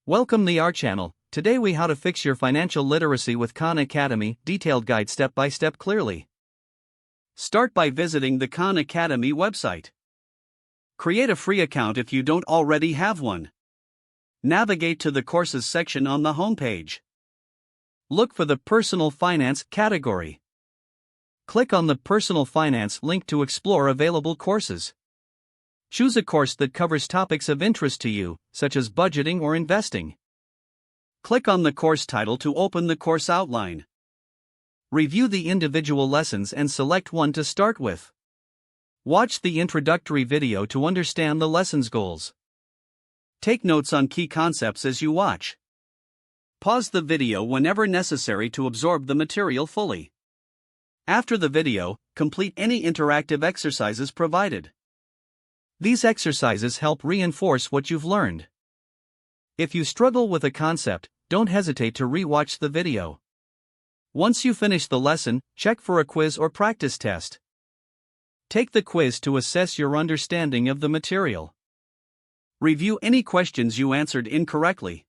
Welcome to our channel. Today we how to fix your financial literacy with Khan Academy, detailed guide step by step clearly. Start by visiting the Khan Academy website. Create a free account if you don't already have one. Navigate to the courses section on the homepage. Look for the personal finance category. Click on the personal finance link to explore available courses. Choose a course that covers topics of interest to you, such as budgeting or investing. Click on the course title to open the course outline. Review the individual lessons and select one to start with. Watch the introductory video to understand the lesson's goals. Take notes on key concepts as you watch. Pause the video whenever necessary to absorb the material fully. After the video, complete any interactive exercises provided. These exercises help reinforce what you've learned. If you struggle with a concept, don't hesitate to re-watch the video. Once you finish the lesson, check for a quiz or practice test. Take the quiz to assess your understanding of the material. Review any questions you answered incorrectly.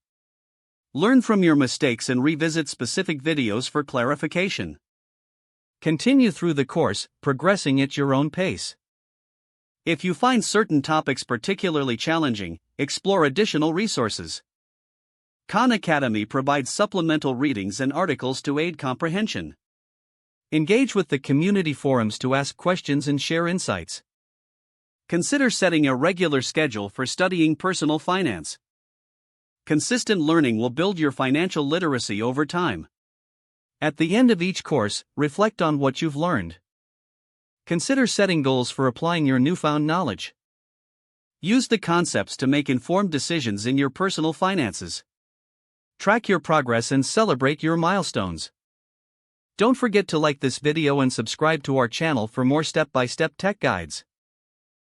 Learn from your mistakes and revisit specific videos for clarification. Continue through the course, progressing at your own pace. If you find certain topics particularly challenging, explore additional resources. Khan Academy provides supplemental readings and articles to aid comprehension. Engage with the community forums to ask questions and share insights. Consider setting a regular schedule for studying personal finance. Consistent learning will build your financial literacy over time. At the end of each course, reflect on what you've learned. Consider setting goals for applying your newfound knowledge. Use the concepts to make informed decisions in your personal finances. Track your progress and celebrate your milestones. Don't forget to like this video and subscribe to our channel for more step-by-step tech guides.